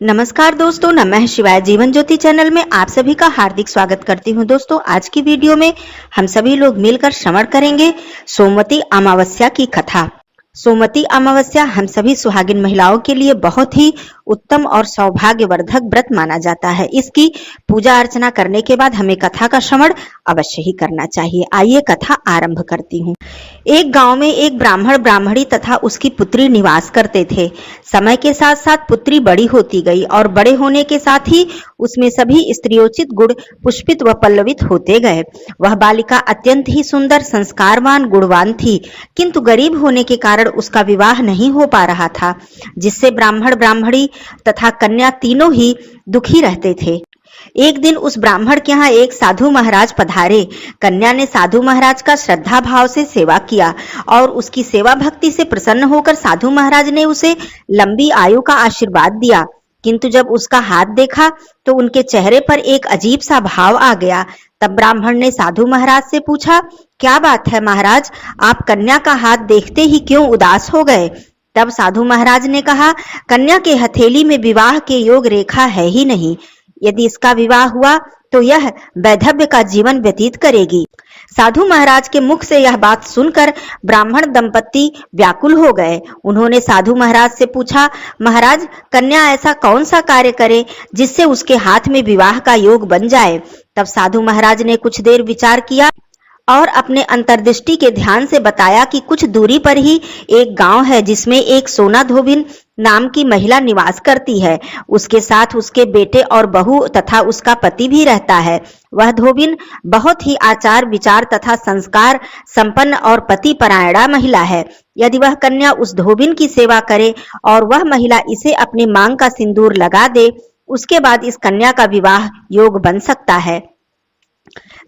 नमस्कार दोस्तों, नमः शिवाय। जीवन ज्योति चैनल में आप सभी का हार्दिक स्वागत करती हूं। दोस्तों, आज की वीडियो में हम सभी लोग मिलकर श्रवण करेंगे सोमवती अमावस्या की कथा। सोमवती अमावस्या हम सभी सुहागिन महिलाओं के लिए बहुत ही उत्तम और सौभाग्यवर्धक व्रत माना जाता है। इसकी पूजा अर्चना करने के बाद हमें कथा का श्रवण अवश्य ही करना चाहिए। आइए कथा आरंभ करती हूँ। एक गांव में एक ब्राह्मण ब्राह्मणी तथा उसकी पुत्री निवास करते थे। समय के साथ साथ पुत्री बड़ी होती गई और बड़े होने के साथ ही उसमें सभी स्त्रियोचित गुण पुष्पित व पल्लवित होते गए। वह बालिका अत्यंत ही सुंदर, संस्कारवान, गुणवान थी, किंतु गरीब होने के कारण उसका विवाह नहीं हो पा रहा था, जिससे ब्राह्मण ब्राह्मणी तथा कन्या तीनों ही दुखी रहते थे। एक दिन उस ब्राह्मण के यहाँ एक साधु महाराज पधारे। कन्या ने साधु महाराज का श्रद्धा भाव से सेवा किया और उसकी सेवा भक्ति से प्रसन्न होकर साधु महाराज ने उसे लंबी आयु का आशीर्वाद दिया। किंतु जब उसका हाथ देखा तो उनके चेहरे पर एक अजीब सा भाव आ गया। तब ब्राह्मण ने साधु महाराज से पूछा, क्या बात है महाराज, आप कन्या का हाथ देखते ही क्यों उदास हो गए? तब साधु महाराज ने कहा, कन्या के हथेली में विवाह के योग रेखा है ही नहीं। यदि इसका विवाह हुआ तो यह वैधव्य का जीवन व्यतीत करेगी। साधु महाराज के मुख से यह बात सुनकर ब्राह्मण दंपत्ति व्याकुल हो गए। उन्होंने साधु महाराज से पूछा, महाराज, कन्या ऐसा कौन सा कार्य करे जिससे उसके हाथ में विवाह का योग बन जाए? तब साधु महाराज ने कुछ देर विचार किया और अपने अंतर्दृष्टि के ध्यान से बताया कि कुछ दूरी पर ही एक गांव है जिसमें एक सोना धोबिन नाम की महिला निवास करती है। उसके साथ उसके बेटे और बहू तथा उसका पति भी रहता है। वह धोबिन बहुत ही आचार विचार तथा संस्कार संपन्न और पति परायणा महिला है। यदि वह कन्या उस धोबिन की सेवा करे और वह महिला इसे अपने मांग का सिंदूर लगा दे, उसके बाद इस कन्या का विवाह योग बन सकता है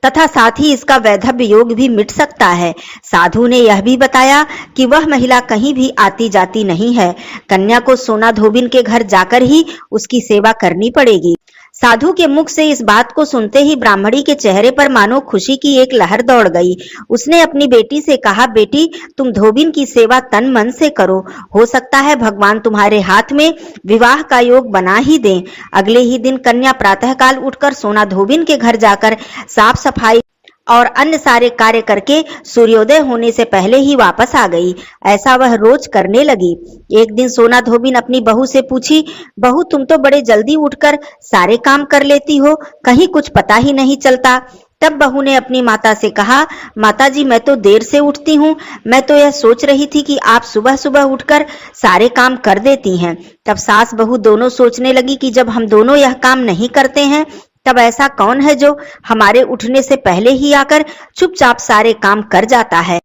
तथा साथ ही इसका वैधव्य योग भी मिट सकता है। साधु ने यह भी बताया कि वह महिला कहीं भी आती जाती नहीं है। कन्या को सोना धोबिन के घर जाकर ही उसकी सेवा करनी पड़ेगी। साधु के मुख से इस बात को सुनते ही ब्राह्मणी के चेहरे पर मानो खुशी की एक लहर दौड़ गई। उसने अपनी बेटी से कहा, बेटी, तुम धोबिन की सेवा तन मन से करो, हो सकता है भगवान तुम्हारे हाथ में विवाह का योग बना ही दें। अगले ही दिन कन्या प्रातःकाल उठकर सोना धोबिन के घर जाकर साफ सफाई और अन्य सारे कार्य करके सूर्योदय होने से पहले ही वापस आ गई। ऐसा वह रोज करने लगी। एक दिन सोना धोबिन अपनी बहू से पूछी, बहू, तुम तो बड़े जल्दी उठकर सारे काम कर लेती हो, कहीं कुछ पता ही नहीं चलता। तब बहू ने अपनी माता से कहा, माता जी, मैं तो देर से उठती हूँ। मैं तो यह सोच रही थी कि आप सुबह सुबह उठकर सारे काम कर देती हैं। तब सास बहू दोनों सोचने लगी कि जब हम दोनों यह काम नहीं करते हैं, तब ऐसा कौन है जो हमारे उठने से पहले ही आकर चुपचाप सारे काम कर जाता है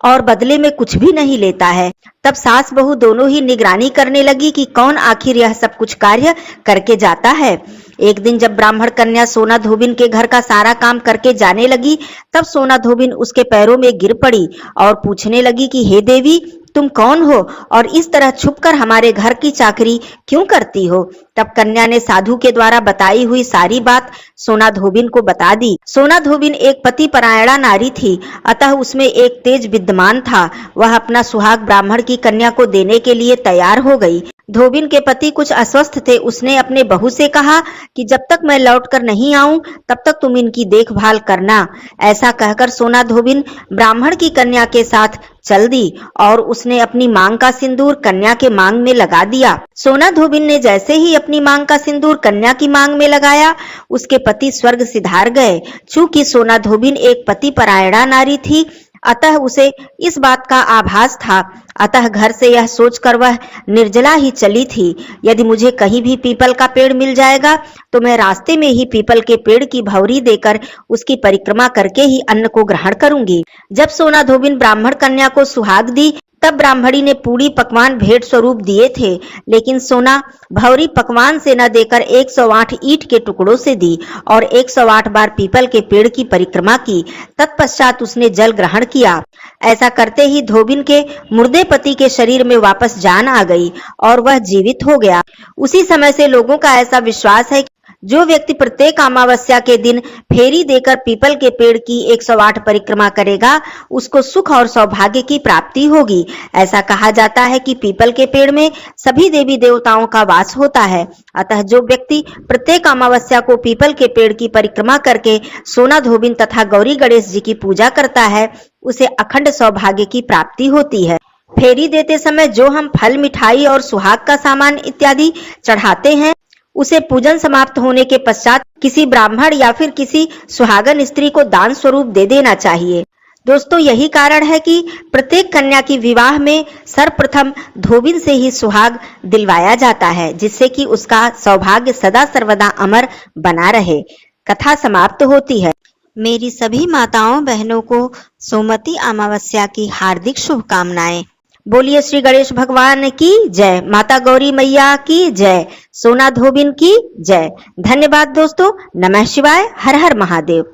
और बदले में कुछ भी नहीं लेता है। तब सास बहू दोनों ही निगरानी करने लगी कि कौन आखिर यह सब कुछ कार्य करके जाता है। एक दिन जब ब्राह्मण कन्या सोना धोबिन के घर का सारा काम करके जाने लगी, तब सोना धोबिन उसके पैरों में गिर पड़ी और पूछने लगी कि हे देवी, तुम कौन हो और इस तरह छुपकर हमारे घर की चाकरी क्यों करती हो? तब कन्या ने साधु के द्वारा बताई हुई सारी बात सोना धोबिन को बता दी। सोना धोबिन एक पति परायणा नारी थी, अतः उसमें एक तेज विद्यमान था। वह अपना सुहाग ब्राह्मण की कन्या को देने के लिए तैयार हो गई। धोबिन के पति कुछ अस्वस्थ थे। उसने अपने बहू से कहा कि जब तक मैं लौटकर नहीं आऊं, तब तक तुम इनकी देखभाल करना। ऐसा कहकर सोना धोबिन ब्राह्मण की कन्या के साथ चल दी और उसने अपनी मांग का सिंदूर कन्या के मांग में लगा दिया। सोना धोबिन ने जैसे ही अपनी मांग का सिंदूर कन्या की मांग में लगाया, उसके पति स्वर्ग सिधार गए। चूंकि सोना धोबिन एक पति परायणा नारी थी, अतः उसे इस बात का आभास था। अतः घर से यह सोचकर वह निर्जला ही चली थी, यदि मुझे कहीं भी पीपल का पेड़ मिल जाएगा तो मैं रास्ते में ही पीपल के पेड़ की भौरी देकर उसकी परिक्रमा करके ही अन्न को ग्रहण करूंगी। जब सोना धोबिन ब्राह्मण कन्या को सुहाग दी, तब ब्राह्मणी ने पूरी पकवान भेंट स्वरूप दिए थे, लेकिन सोना भौरी पकवान से न देकर 108 ईंट के टुकड़ों से दी और 108 बार पीपल के पेड़ की परिक्रमा की। तत्पश्चात उसने जल ग्रहण किया। ऐसा करते ही धोबिन के मुर्दे पति के शरीर में वापस जान आ गई और वह जीवित हो गया। उसी समय से लोगों का ऐसा विश्वास है जो व्यक्ति प्रत्येक अमावस्या के दिन फेरी देकर पीपल के पेड़ की 108 परिक्रमा करेगा, उसको सुख और सौभाग्य की प्राप्ति होगी। ऐसा कहा जाता है कि पीपल के पेड़ में सभी देवी देवताओं का वास होता है। अतः जो व्यक्ति प्रत्येक अमावस्या को पीपल के पेड़ की परिक्रमा करके सोना धोबिन तथा गौरी गणेश जी की पूजा करता है, उसे अखंड सौभाग्य की प्राप्ति होती है। फेरी देते समय जो हम फल, मिठाई और सुहाग का सामान इत्यादि चढ़ाते हैं, उसे पूजन समाप्त होने के पश्चात किसी ब्राह्मण या फिर किसी सुहागन स्त्री को दान स्वरूप दे देना चाहिए। दोस्तों, यही कारण है कि प्रत्येक कन्या की विवाह में सर्वप्रथम धोबिन से ही सुहाग दिलवाया जाता है, जिससे कि उसका सौभाग्य सदा सर्वदा अमर बना रहे। कथा समाप्त होती है। मेरी सभी माताओं बहनों को सोमवती अमावस्या की हार्दिक शुभकामनाएं। बोलिए श्री गणेश भगवान की जय, माता गौरी मैया की जय, सोना धोबिन की जय। धन्यवाद दोस्तों। नमः शिवाय। हर हर महादेव।